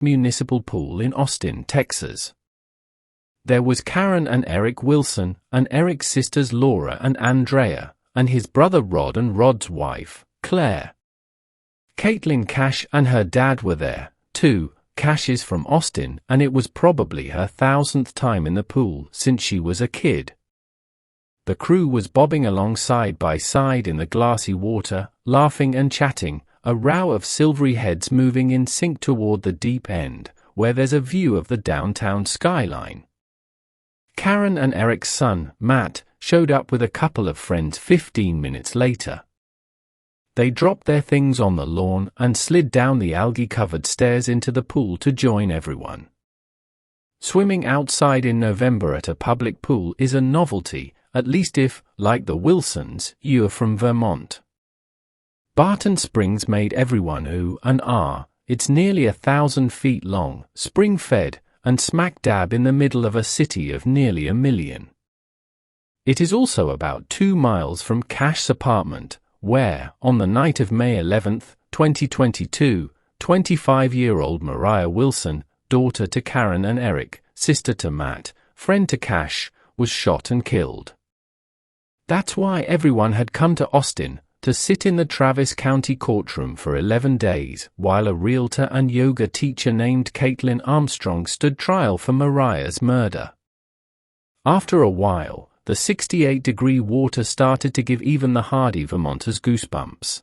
municipal pool in Austin, Texas. There was Karen and Eric Wilson, and Eric's sisters Laura and Andrea, and his brother Rod and Rod's wife, Claire. Caitlin Cash and her dad were there, too. Cash is from Austin, and it was probably her 1,000th time in the pool since she was a kid. The crew was bobbing along side by side in the glassy water, laughing and chatting, a row of silvery heads moving in sync toward the deep end, where there's a view of the downtown skyline. Karen and Eric's son, Matt, showed up with a couple of friends 15 minutes later. They dropped their things on the lawn and slid down the algae-covered stairs into the pool to join everyone. Swimming outside in November at a public pool is a novelty, at least if, like the Wilsons, you're from Vermont. Barton Springs made everyone ooh and ah. It's nearly 1,000 feet long, spring-fed, and smack dab in the middle of a city of nearly 1 million. It is also about 2 miles from Cash's apartment, where, on the night of May 11, 2022, 25-year-old Mariah Wilson, daughter to Karen and Eric, sister to Matt, friend to Cash, was shot and killed. That's why everyone had come to Austin, to sit in the Travis County courtroom for 11 days, while a realtor and yoga teacher named Caitlin Armstrong stood trial for Mariah's murder. After a while, the 68-degree water started to give even the hardy Vermonters goosebumps.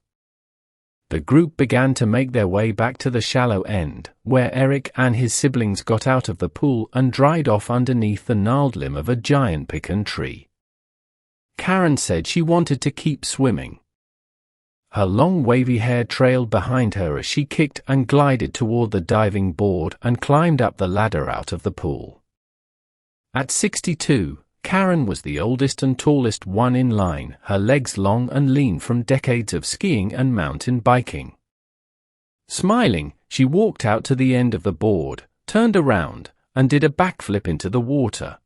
The group began to make their way back to the shallow end, where Eric and his siblings got out of the pool and dried off underneath the gnarled limb of a giant pecan tree. Karen said she wanted to keep swimming. Her long wavy hair trailed behind her as she kicked and glided toward the diving board and climbed up the ladder out of the pool. At 62, Karen was the oldest and tallest one in line, her legs long and lean from decades of skiing and mountain biking. Smiling, she walked out to the end of the board, turned around, and did a backflip into the water.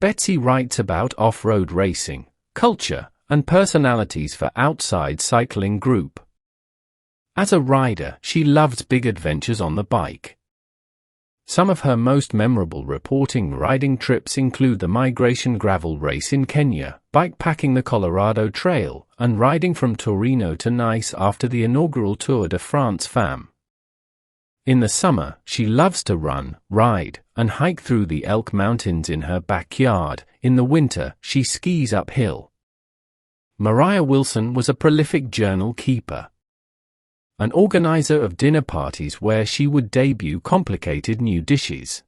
Betsy writes about off-road racing, culture, and personalities for Outside Cycling Group. As a rider, she loves big adventures on the bike. Some of her most memorable reporting riding trips include the Migration Gravel Race in Kenya, bikepacking the Colorado Trail, and riding from Torino to Nice after the inaugural Tour de France Femme. In the summer, she loves to run, ride, and hike through the Elk Mountains in her backyard. In the winter, she skis uphill. Mariah Wilson was a prolific journal keeper, an organizer of dinner parties where she would debut complicated new dishes.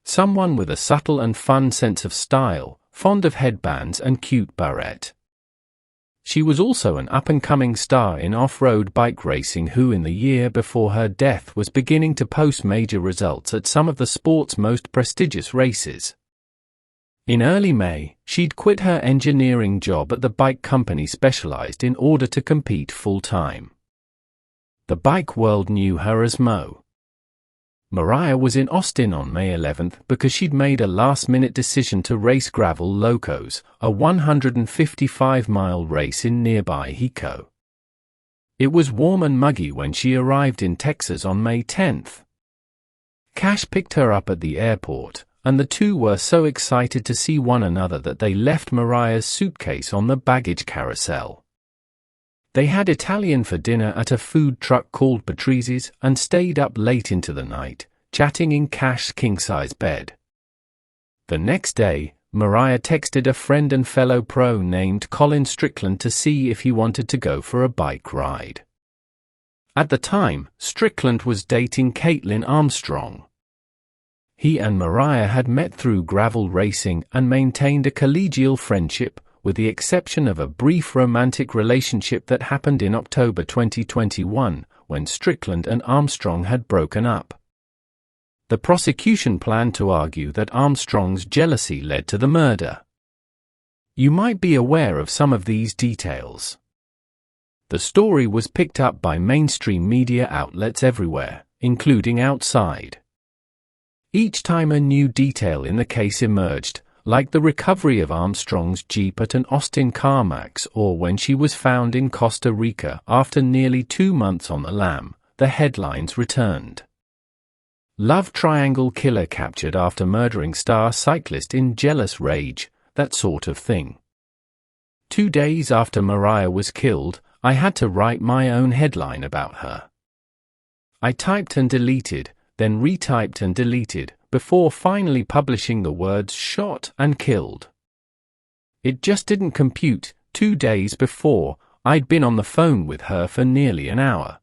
Someone with a subtle and fun sense of style, fond of headbands and cute barrette. She was also an up-and-coming star in off-road bike racing who in the year before her death was beginning to post major results at some of the sport's most prestigious races. In early May, she'd quit her engineering job at the bike company specialized in order to compete full-time. The bike world knew her as Mo. Mariah was in Austin on May 11th because she'd made a last-minute decision to race Gravel Locos, a 155-mile race in nearby Hico. It was warm and muggy when she arrived in Texas on May 10th. Cash picked her up at the airport, and the two were so excited to see one another that they left Mariah's suitcase on the baggage carousel. They had Italian for dinner at a food truck called Patrice's and stayed up late into the night, chatting in Cash's king-size bed. The next day, Mariah texted a friend and fellow pro named Colin Strickland to see if he wanted to go for a bike ride. At the time, Strickland was dating Caitlin Armstrong. He and Mariah had met through gravel racing and maintained a collegial friendship, with the exception of a brief romantic relationship that happened in October 2021, when Strickland and Armstrong had broken up. The prosecution planned to argue that Armstrong's jealousy led to the murder. You might be aware of some of these details. The story was picked up by mainstream media outlets everywhere, including Outside. Each time a new detail in the case emerged, like the recovery of Armstrong's Jeep at an Austin CarMax or when she was found in Costa Rica after nearly 2 months on the lam, the headlines returned. Love triangle killer captured after murdering star cyclist in jealous rage, that sort of thing. 2 days after Mariah was killed, I had to write my own headline about her. I typed and deleted, then retyped and deleted, before finally publishing the words shot and killed. It just didn't compute. 2 days before, I'd been on the phone with her for nearly an hour.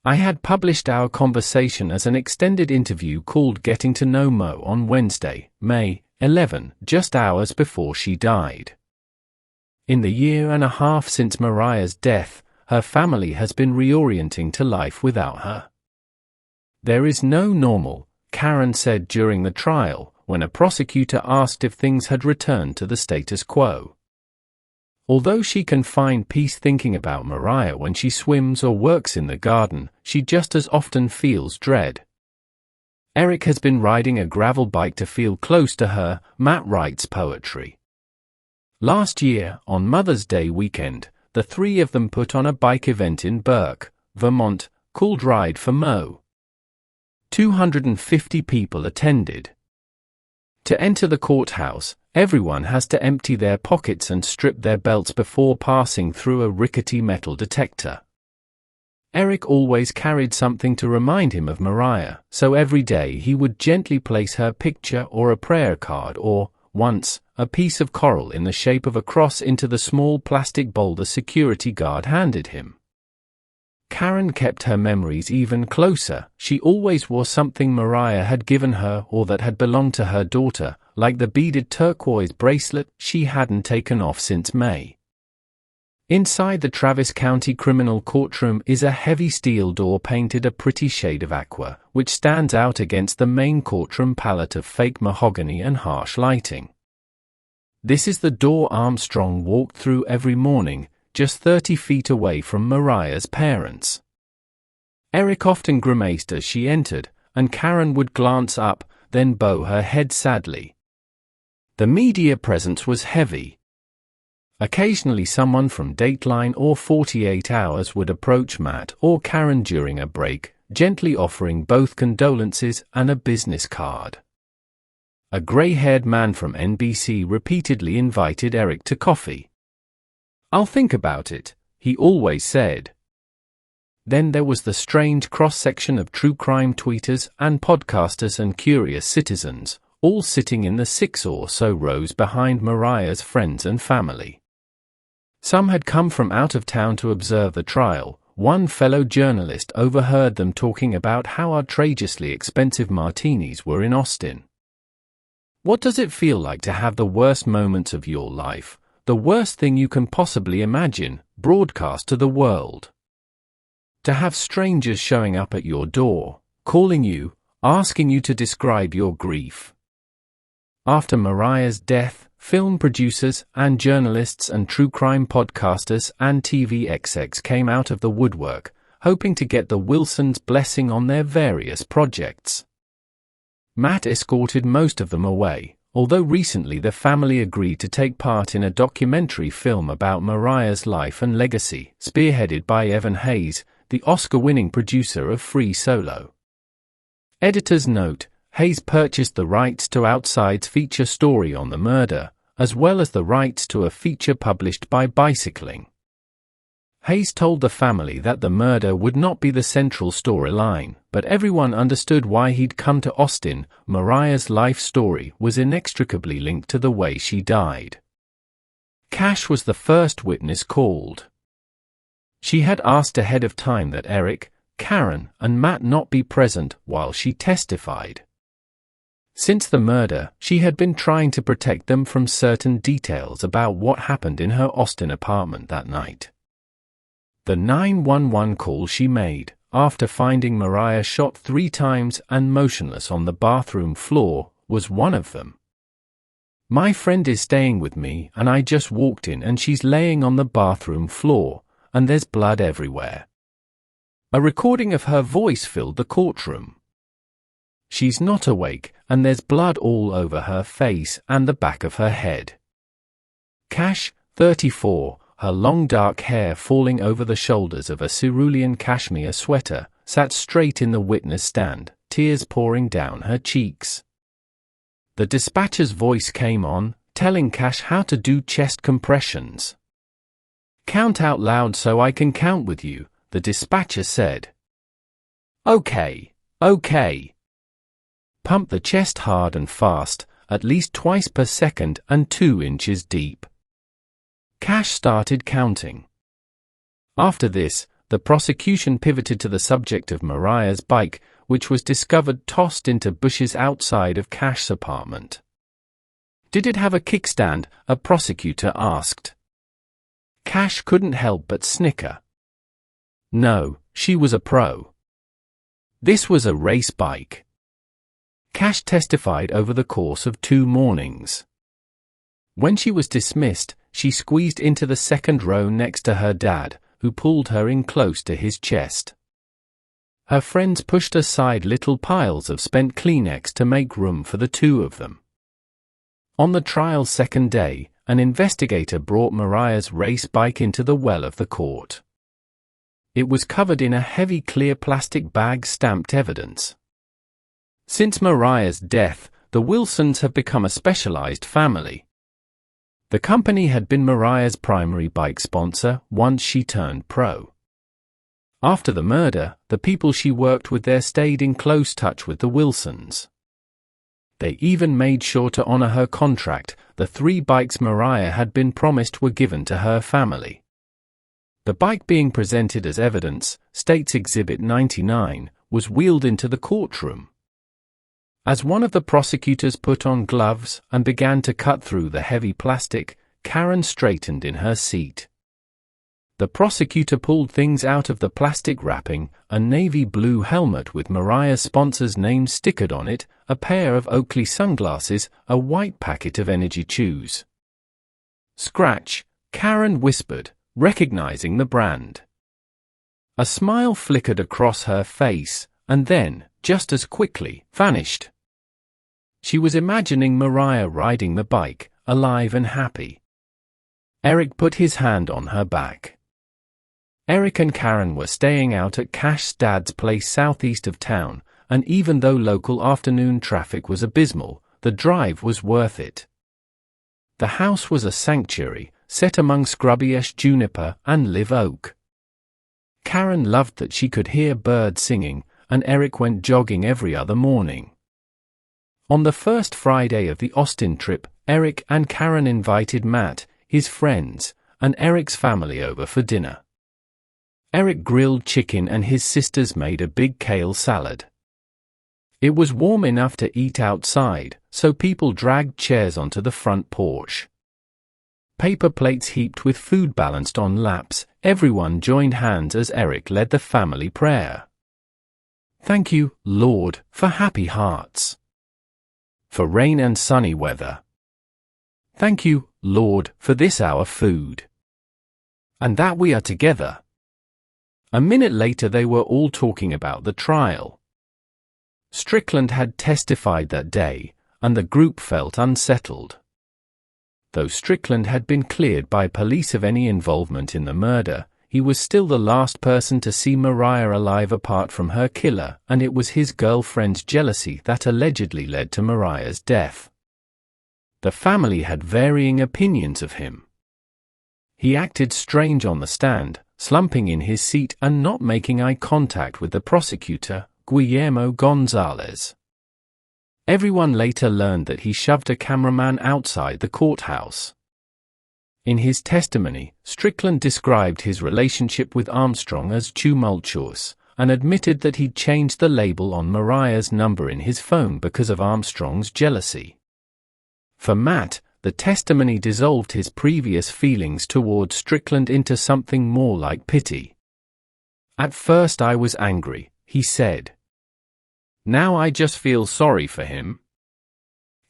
I had published our conversation as an extended interview called Getting to Know Mo on Wednesday, May 11, just hours before she died. In the year and a half since Mariah's death, her family has been reorienting to life without her. There is no normal, Karen said during the trial, when a prosecutor asked if things had returned to the status quo. Although she can find peace thinking about Mariah when she swims or works in the garden, she just as often feels dread. Eric has been riding a gravel bike to feel close to her, Matt writes poetry. Last year, on Mother's Day weekend, the three of them put on a bike event in Burke, Vermont, called Ride for Mo. 250 people attended. To enter the courthouse, everyone has to empty their pockets and strip their belts before passing through a rickety metal detector. Eric always carried something to remind him of Mariah, so every day he would gently place her picture or a prayer card or, once, a piece of coral in the shape of a cross into the small plastic bowl the security guard handed him. Karen kept her memories even closer. She always wore something Mariah had given her or that had belonged to her daughter, like the beaded turquoise bracelet she hadn't taken off since May. Inside the Travis County Criminal Courtroom is a heavy steel door painted a pretty shade of aqua, which stands out against the main courtroom palette of fake mahogany and harsh lighting. This is the door Armstrong walked through every morning, just 30 feet away from Mariah's parents. Eric often grimaced as she entered, and Karen would glance up, then bow her head sadly. The media presence was heavy. Occasionally someone from Dateline or 48 Hours would approach Matt or Karen during a break, gently offering both condolences and a business card. A gray-haired man from NBC repeatedly invited Eric to coffee. "I'll think about it," he always said. Then there was the strange cross-section of true crime tweeters and podcasters and curious citizens, all sitting in the 6 or so rows behind Mariah's friends and family. Some had come from out of town to observe the trial. One fellow journalist overheard them talking about how outrageously expensive martinis were in Austin. What does it feel like to have the worst moments of your life, the worst thing you can possibly imagine, broadcast to the world? To have strangers showing up at your door, calling you, asking you to describe your grief. After Mariah's death, film producers and journalists and true crime podcasters and TV execs came out of the woodwork, hoping to get the Wilsons' blessing on their various projects. Matt escorted most of them away, although recently the family agreed to take part in a documentary film about Mariah's life and legacy, spearheaded by Evan Hayes, the Oscar-winning producer of Free Solo. Editor's note: Hayes purchased the rights to Outside's feature story on the murder, as well as the rights to a feature published by Bicycling. Hayes told the family that the murder would not be the central storyline, but everyone understood why he'd come to Austin. Mariah's life story was inextricably linked to the way she died. Cash was the first witness called. She had asked ahead of time that Eric, Karen, and Matt not be present while she testified. Since the murder, she had been trying to protect them from certain details about what happened in her Austin apartment that night. The 911 call she made, after finding Mariah shot 3 times and motionless on the bathroom floor, was one of them. "My friend is staying with me and I just walked in and she's laying on the bathroom floor, and there's blood everywhere." A recording of her voice filled the courtroom. "She's not awake, and there's blood all over her face and the back of her head." Cash, 34, her long dark hair falling over the shoulders of a cerulean cashmere sweater, sat straight in the witness stand, tears pouring down her cheeks. The dispatcher's voice came on, telling Cash how to do chest compressions. "Count out loud so I can count with you," the dispatcher said. "Okay, okay." Pump the chest hard and fast, at least twice per second and 2 inches deep. Cash started counting. After this, the prosecution pivoted to the subject of Mariah's bike, which was discovered tossed into bushes outside of Cash's apartment. "Did it have a kickstand?" a prosecutor asked. Cash couldn't help but snicker. No, she was a pro. This was a race bike. Cash testified over the course of 2 mornings. When she was dismissed, she squeezed into the second row next to her dad, who pulled her in close to his chest. Her friends pushed aside little piles of spent Kleenex to make room for the two of them. On the trial's second day, an investigator brought Mariah's race bike into the well of the court. It was covered in a heavy clear plastic bag stamped evidence. Since Mariah's death, the Wilsons have become a specialized family. The company had been Mariah's primary bike sponsor once she turned pro. After the murder, the people she worked with there stayed in close touch with the Wilsons. They even made sure to honor her contract. The 3 bikes Mariah had been promised were given to her family. The bike being presented as evidence, State's Exhibit 99, was wheeled into the courtroom. As one of the prosecutors put on gloves and began to cut through the heavy plastic, Karen straightened in her seat. The prosecutor pulled things out of the plastic wrapping: a navy blue helmet with Mariah's sponsor's name stickered on it, a pair of Oakley sunglasses, a white packet of energy chews. "Scratch," Karen whispered, recognizing the brand. A smile flickered across her face, and then, just as quickly, vanished. She was imagining Mariah riding the bike, alive and happy. Eric put his hand on her back. Eric and Karen were staying out at Cash's dad's place southeast of town, and even though local afternoon traffic was abysmal, the drive was worth it. The house was a sanctuary, set among scrubby-ish juniper and live oak. Karen loved that she could hear birds singing, and Eric went jogging every other morning. On the first Friday of the Austin trip, Eric and Karen invited Matt, his friends, and Eric's family over for dinner. Eric grilled chicken and his sisters made a big kale salad. It was warm enough to eat outside, so people dragged chairs onto the front porch. Paper plates heaped with food balanced on laps, everyone joined hands as Eric led the family prayer. "Thank you, Lord, for happy hearts. For rain and sunny weather. Thank you, Lord, for this our food. And that we are together." A minute later they were all talking about the trial. Strickland had testified that day, and the group felt unsettled. Though Strickland had been cleared by police of any involvement in the murder, he was still the last person to see Mariah alive apart from her killer, and it was his girlfriend's jealousy that allegedly led to Mariah's death. The family had varying opinions of him. He acted strange on the stand, slumping in his seat and not making eye contact with the prosecutor, Guillermo Gonzalez. Everyone later learned that he shoved a cameraman outside the courthouse. In his testimony, Strickland described his relationship with Armstrong as tumultuous, and admitted that he'd changed the label on Mariah's number in his phone because of Armstrong's jealousy. For Matt, the testimony dissolved his previous feelings toward Strickland into something more like pity. "At first I was angry," he said. "Now I just feel sorry for him."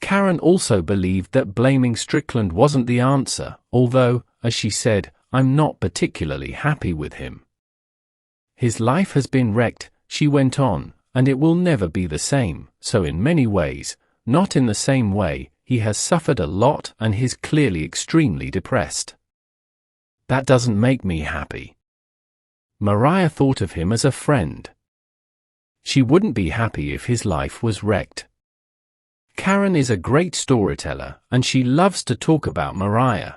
Karen also believed that blaming Strickland wasn't the answer, although, as she said, "I'm not particularly happy with him. His life has been wrecked," she went on, "and it will never be the same, so in many ways, not in the same way, he has suffered a lot and he's clearly extremely depressed. That doesn't make me happy." Mariah thought of him as a friend. She wouldn't be happy if his life was wrecked. Karen is a great storyteller, and she loves to talk about Mariah.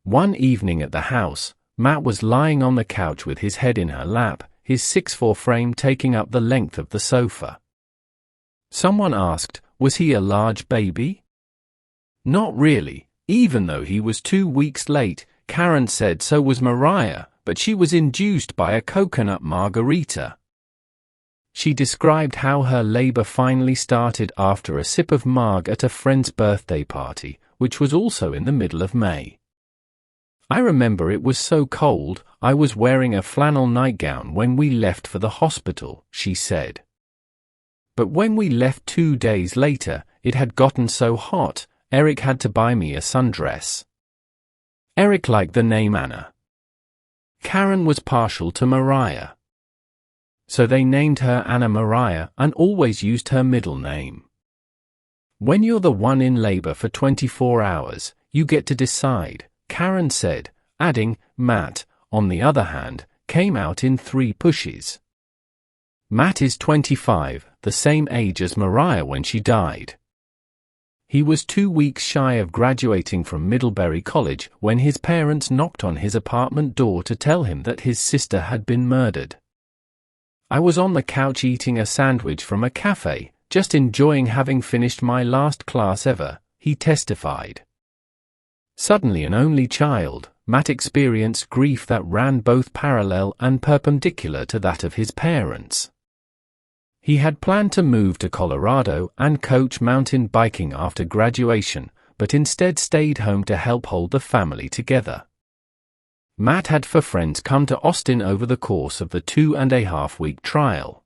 One evening at the house, Matt was lying on the couch with his head in her lap, his 6'4" frame taking up the length of the sofa. Someone asked, was he a large baby? Not really, even though he was 2 weeks late. Karen said so was Mariah, but she was induced by a coconut margarita. She described how her labor finally started after a sip of marg at a friend's birthday party, which was also in the middle of May. I remember it was so cold, I was wearing a flannel nightgown when we left for the hospital, she said. But when we left 2 days later, it had gotten so hot, Eric had to buy me a sundress. Eric liked the name Anna. Karen was partial to Mariah. So they named her Anna Mariah and always used her middle name. When you're the one in labor for 24 hours, you get to decide, Karen said, adding, Matt, on the other hand, came out in 3 pushes. Matt is 25, the same age as Mariah when she died. He was 2 weeks shy of graduating from Middlebury College when his parents knocked on his apartment door to tell him that his sister had been murdered. I was on the couch eating a sandwich from a cafe, just enjoying having finished my last class ever, he testified. Suddenly an only child, Matt experienced grief that ran both parallel and perpendicular to that of his parents. He had planned to move to Colorado and coach mountain biking after graduation, but instead stayed home to help hold the family together. Matt had 4 friends come to Austin over the course of the 2.5-week trial.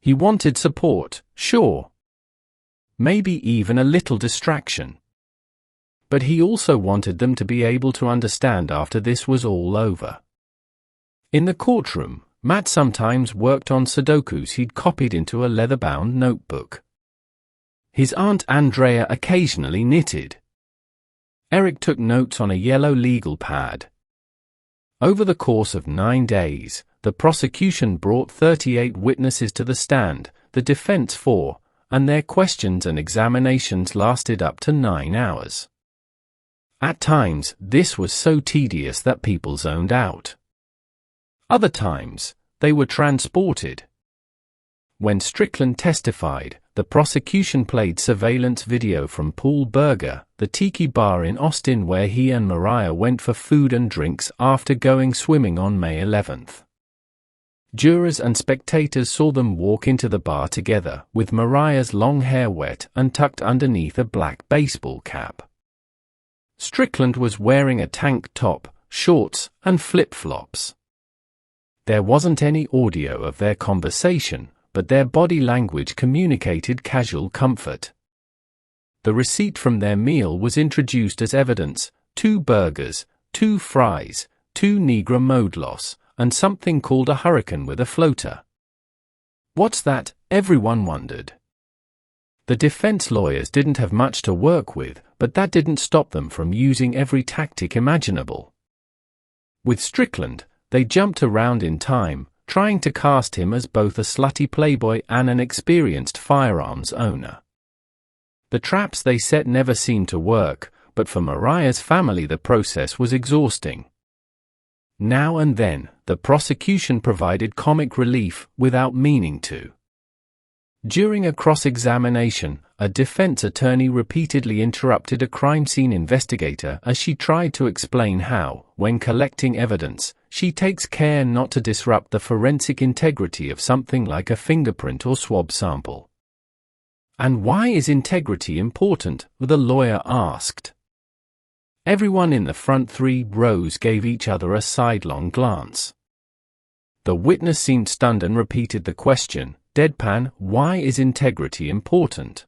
He wanted support, sure. Maybe even a little distraction. But he also wanted them to be able to understand after this was all over. In the courtroom, Matt sometimes worked on Sudokus he'd copied into a leather-bound notebook. His aunt Andrea occasionally knitted. Eric took notes on a yellow legal pad. Over the course of 9 days, the prosecution brought 38 witnesses to the stand, the defense 4, and their questions and examinations lasted up to 9 hours. At times, this was so tedious that people zoned out. Other times, they were transported. When Strickland testified, the prosecution played surveillance video from Pool Burger, the tiki bar in Austin where he and Mariah went for food and drinks after going swimming on May 11th. Jurors and spectators saw them walk into the bar together, with Mariah's long hair wet and tucked underneath a black baseball cap. Strickland was wearing a tank top, shorts, and flip-flops. There wasn't any audio of their conversation, but their body language communicated casual comfort. The receipt from their meal was introduced as evidence: 2 burgers, 2 fries, 2 Negra Modlos, and something called a hurricane with a floater. What's that? Everyone wondered. The defense lawyers didn't have much to work with, but that didn't stop them from using every tactic imaginable. With Strickland, they jumped around in time, trying to cast him as both a slutty playboy and an experienced firearms owner. The traps they set never seemed to work, but for Mariah's family the process was exhausting. Now and then, the prosecution provided comic relief without meaning to. During a cross-examination, a defense attorney repeatedly interrupted a crime scene investigator as she tried to explain how, when collecting evidence, she takes care not to disrupt the forensic integrity of something like a fingerprint or swab sample. And why is integrity important? The lawyer asked. Everyone in the front 3 rows gave each other a sidelong glance. The witness seemed stunned and repeated the question, deadpan, why is integrity important?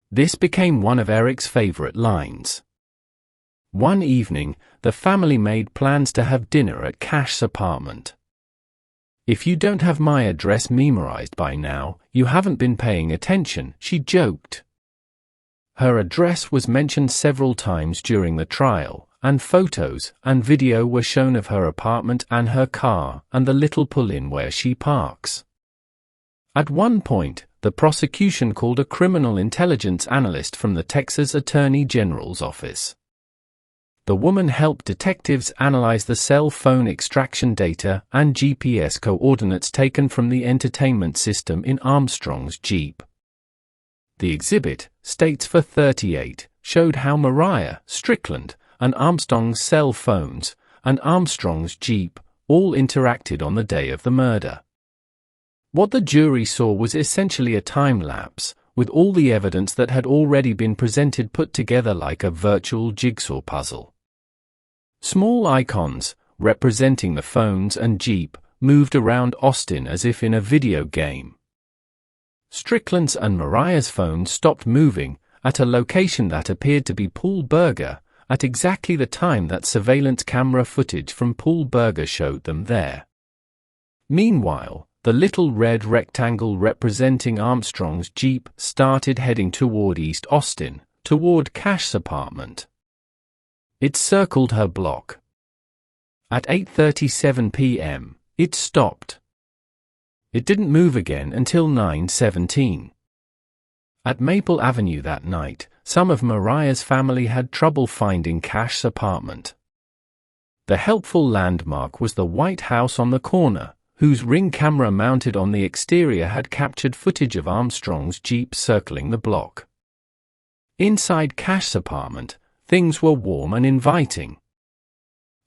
This became one of Eric's favorite lines. One evening, the family made plans to have dinner at Cash's apartment. If you don't have my address memorized by now, you haven't been paying attention, she joked. Her address was mentioned several times during the trial, and photos and video were shown of her apartment and her car and the little pull-in where she parks. At one point, the prosecution called a criminal intelligence analyst from the Texas Attorney General's office. The woman helped detectives analyze the cell phone extraction data and GPS coordinates taken from the entertainment system in Armstrong's Jeep. The exhibit, States for 38, showed how Mariah, Strickland, and Armstrong's cell phones, and Armstrong's Jeep, all interacted on the day of the murder. What the jury saw was essentially a time lapse, with all the evidence that had already been presented put together like a virtual jigsaw puzzle. Small icons, representing the phones and Jeep, moved around Austin as if in a video game. Strickland's and Mariah's phones stopped moving, at a location that appeared to be Paul Berger, at exactly the time that surveillance camera footage from Paul Berger showed them there. Meanwhile, the little red rectangle representing Armstrong's Jeep started heading toward East Austin, toward Cash's apartment. It circled her block. At 8:37 p.m., it stopped. It didn't move again until 9:17. At Maple Avenue that night, some of Mariah's family had trouble finding Cash's apartment. The helpful landmark was the White House on the corner, whose Ring camera mounted on the exterior had captured footage of Armstrong's Jeep circling the block. Inside Cash's apartment, things were warm and inviting.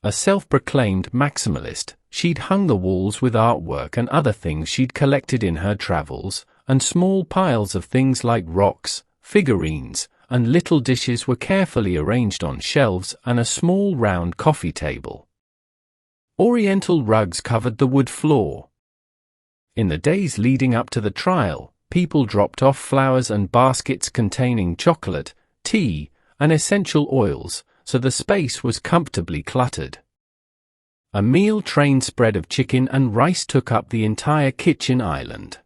A self-proclaimed maximalist, she'd hung the walls with artwork and other things she'd collected in her travels, and small piles of things like rocks, figurines, and little dishes were carefully arranged on shelves and a small round coffee table. Oriental rugs covered the wood floor. In the days leading up to the trial, people dropped off flowers and baskets containing chocolate, tea, and essential oils, so the space was comfortably cluttered. A meal train spread of chicken and rice took up the entire kitchen island.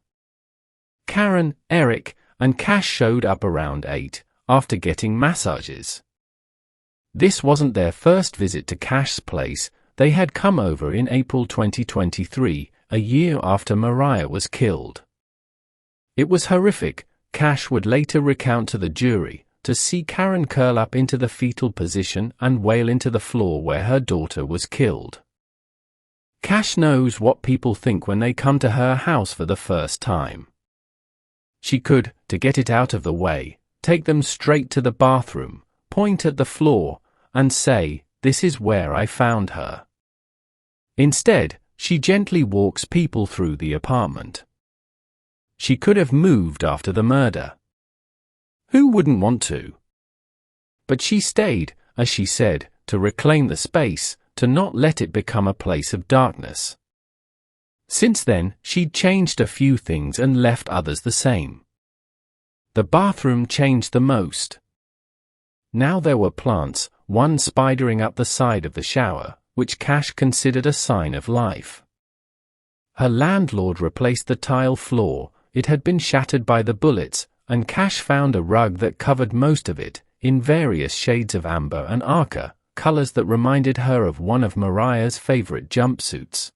Karen, Eric, and Cash showed up around 8, after getting massages. This wasn't their first visit to Cash's place. They had come over in April 2023, a year after Mariah was killed. It was horrific, Cash would later recount to the jury, to see Karen curl up into the fetal position and wail into the floor where her daughter was killed. Cash knows what people think when they come to her house for the first time. She could, to get it out of the way, take them straight to the bathroom, point at the floor, and say, "This is where I found her." Instead, she gently walks people through the apartment. She could have moved after the murder. Who wouldn't want to? But she stayed, as she said, to reclaim the space, to not let it become a place of darkness. Since then, she'd changed a few things and left others the same. The bathroom changed the most. Now there were plants, one spidering up the side of the shower, which Cash considered a sign of life. Her landlord replaced the tile floor, it had been shattered by the bullets, and Cash found a rug that covered most of it, in various shades of amber and ochre, colors that reminded her of one of Mariah's favorite jumpsuits.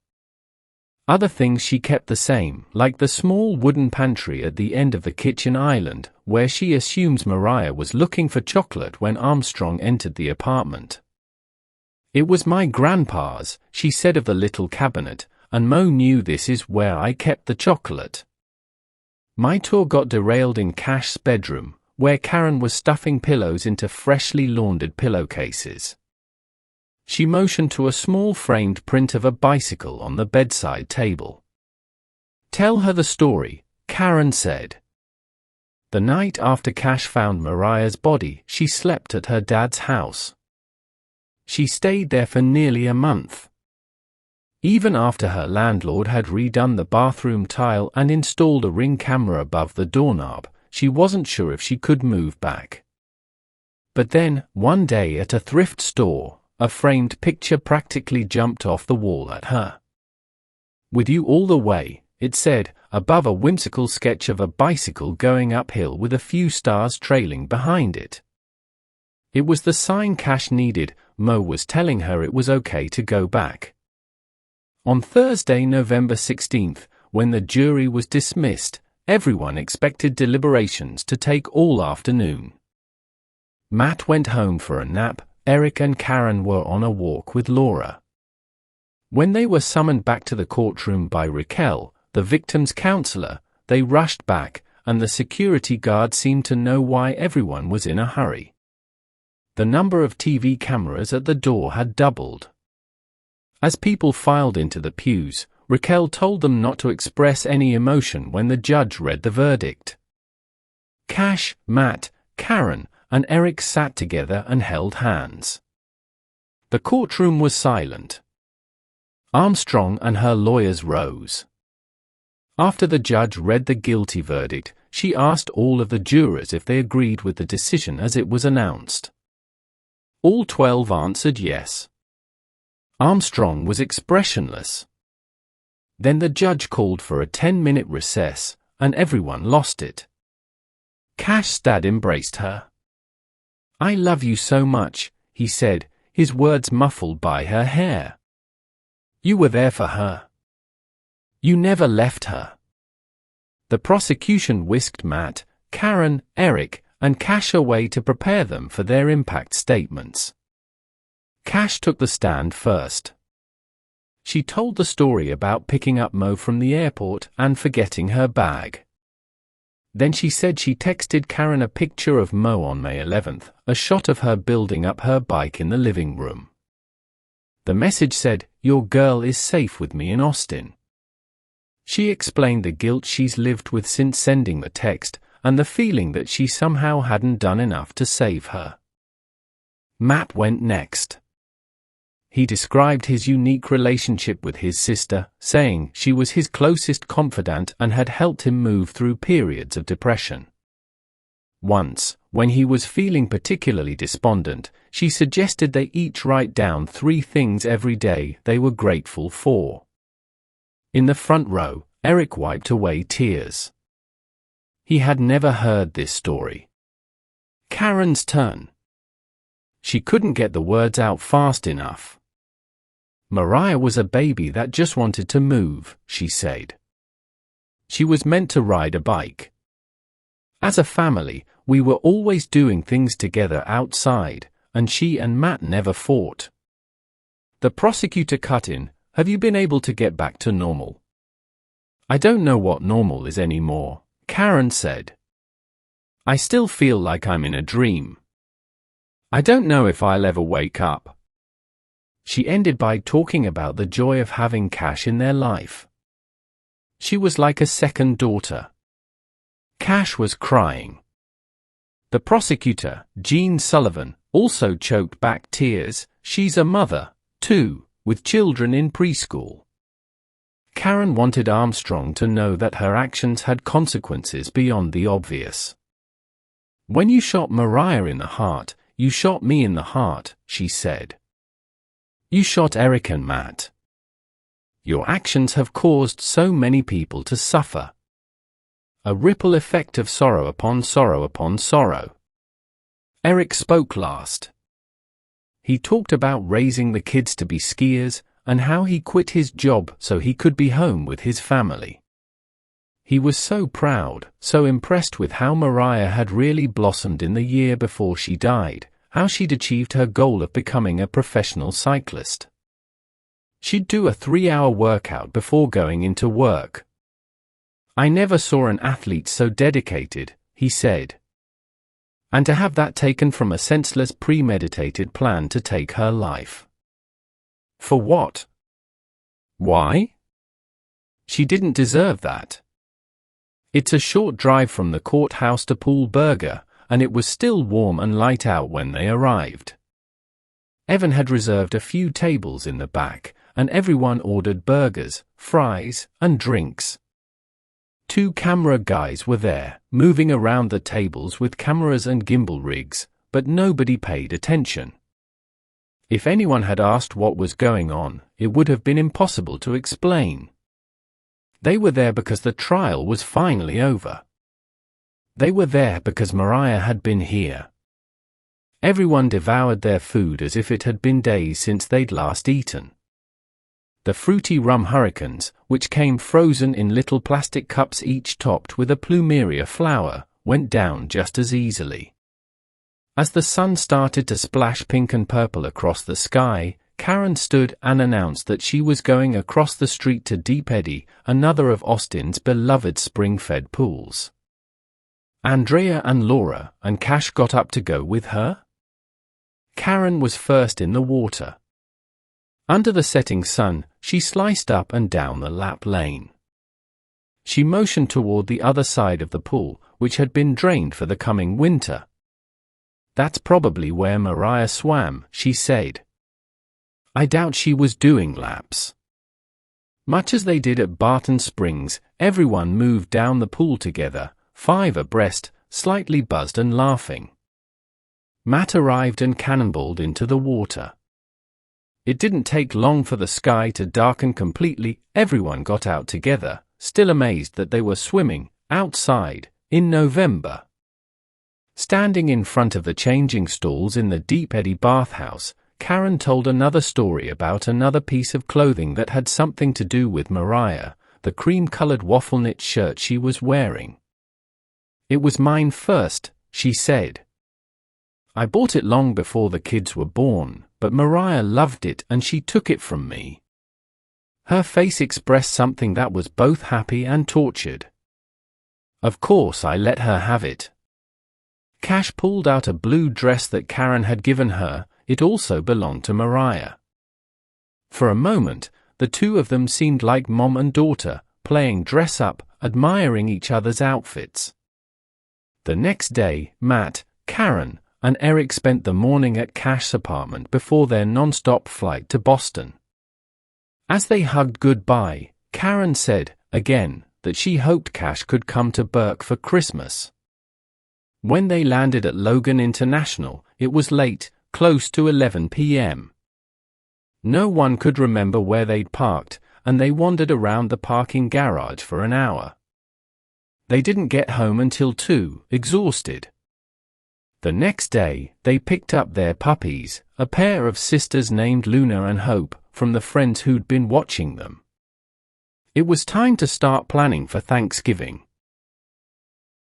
Other things she kept the same, like the small wooden pantry at the end of the kitchen island, where she assumes Mariah was looking for chocolate when Armstrong entered the apartment. "It was my grandpa's," she said of the little cabinet, "and Mo knew this is where I kept the chocolate." My tour got derailed in Cash's bedroom, where Karen was stuffing pillows into freshly laundered pillowcases. She motioned to a small framed print of a bicycle on the bedside table. "Tell her the story," Karen said. The night after Cash found Mariah's body, she slept at her dad's house. She stayed there for nearly a month. Even after her landlord had redone the bathroom tile and installed a Ring camera above the doorknob, she wasn't sure if she could move back. But then, one day at a thrift store, a framed picture practically jumped off the wall at her. "With you all the way," it said, above a whimsical sketch of a bicycle going uphill with a few stars trailing behind it. It was the sign Cash needed. Mo was telling her it was okay to go back. On Thursday, November 16, when the jury was dismissed, everyone expected deliberations to take all afternoon. Matt went home for a nap. Eric and Karen were on a walk with Laura. When they were summoned back to the courtroom by Raquel, the victim's counselor, they rushed back, and the security guard seemed to know why everyone was in a hurry. The number of TV cameras at the door had doubled. As people filed into the pews, Raquel told them not to express any emotion when the judge read the verdict. Cash, Matt, Karen, and Eric sat together and held hands. The courtroom was silent. Armstrong and her lawyers rose. After the judge read the guilty verdict, she asked all of the jurors if they agreed with the decision as it was announced. All 12 answered yes. Armstrong was expressionless. Then the judge called for a 10-minute recess, and everyone lost it. Cash's dad embraced her. "I love you so much," he said, his words muffled by her hair. "You were there for her. You never left her." The prosecution whisked Matt, Karen, Eric, and Cash away to prepare them for their impact statements. Cash took the stand first. She told the story about picking up Mo from the airport and forgetting her bag. Then she said she texted Karen a picture of Mo on May 11th, a shot of her building up her bike in the living room. The message said, "Your girl is safe with me in Austin." She explained the guilt she's lived with since sending the text, and the feeling that she somehow hadn't done enough to save her. Matt went next. He described his unique relationship with his sister, saying she was his closest confidant and had helped him move through periods of depression. Once, when he was feeling particularly despondent, she suggested they each write down 3 things every day they were grateful for. In the front row, Eric wiped away tears. He had never heard this story. Karen's turn. She couldn't get the words out fast enough. Mariah was a baby that just wanted to move, she said. She was meant to ride a bike. As a family, we were always doing things together outside, and she and Matt never fought. The prosecutor cut in, "Have you been able to get back to normal?" "I don't know what normal is anymore," Karen said. "I still feel like I'm in a dream. I don't know if I'll ever wake up." She ended by talking about the joy of having Cash in their life. She was like a second daughter. Cash was crying. The prosecutor, Jean Sullivan, also choked back tears. She's a mother, too, with children in preschool. Karen wanted Armstrong to know that her actions had consequences beyond the obvious. "When you shot Mariah in the heart, you shot me in the heart," she said. "You shot Eric and Matt. Your actions have caused so many people to suffer. A ripple effect of sorrow upon sorrow upon sorrow." Eric spoke last. He talked about raising the kids to be skiers, and how he quit his job so he could be home with his family. He was so proud, so impressed with how Mariah had really blossomed in the year before she died, how she'd achieved her goal of becoming a professional cyclist. She'd do a 3-hour workout before going into work. "I never saw an athlete so dedicated," he said. And to have that taken from a senseless premeditated plan to take her life. For what? Why? She didn't deserve that. It's a short drive from the courthouse to Pool Burger, and it was still warm and light out when they arrived. Evan had reserved a few tables in the back, and everyone ordered burgers, fries, and drinks. 2 camera guys were there, moving around the tables with cameras and gimbal rigs, but nobody paid attention. If anyone had asked what was going on, it would have been impossible to explain. They were there because the trial was finally over. They were there because Mariah had been here. Everyone devoured their food as if it had been days since they'd last eaten. The fruity rum hurricanes, which came frozen in little plastic cups each topped with a plumeria flower, went down just as easily. As the sun started to splash pink and purple across the sky, Karen stood and announced that she was going across the street to Deep Eddy, another of Austin's beloved spring-fed pools. Andrea and Laura and Cash got up to go with her. Karen was first in the water. Under the setting sun, she sliced up and down the lap lane. She motioned toward the other side of the pool, which had been drained for the coming winter. "That's probably where Mariah swam," she said. I doubt she was doing laps. Much as they did at Barton Springs, everyone moved down the pool together, 5 abreast, slightly buzzed and laughing. Matt arrived and cannonballed into the water. It didn't take long for the sky to darken completely. Everyone got out together, still amazed that they were swimming outside in November. Standing in front of the changing stalls in the Deep Eddy bathhouse, Karen told another story about another piece of clothing that had something to do with Mariah, the cream-colored waffle-knit shirt she was wearing. "It was mine first," she said. "I bought it long before the kids were born, but Mariah loved it and she took it from me." Her face expressed something that was both happy and tortured. "Of course I let her have it." Cash pulled out a blue dress that Karen had given her. It also belonged to Mariah. For a moment, the two of them seemed like mom and daughter, playing dress-up, admiring each other's outfits. The next day, Matt, Karen, and Eric spent the morning at Cash's apartment before their non-stop flight to Boston. As they hugged goodbye, Karen said, again, that she hoped Cash could come to Burke for Christmas. When they landed at Logan International, it was late, close to 11 p.m. No one could remember where they'd parked, and they wandered around the parking garage for an hour. They didn't get home until 2, exhausted. The next day, they picked up their puppies, a pair of sisters named Luna and Hope, from the friends who'd been watching them. It was time to start planning for Thanksgiving.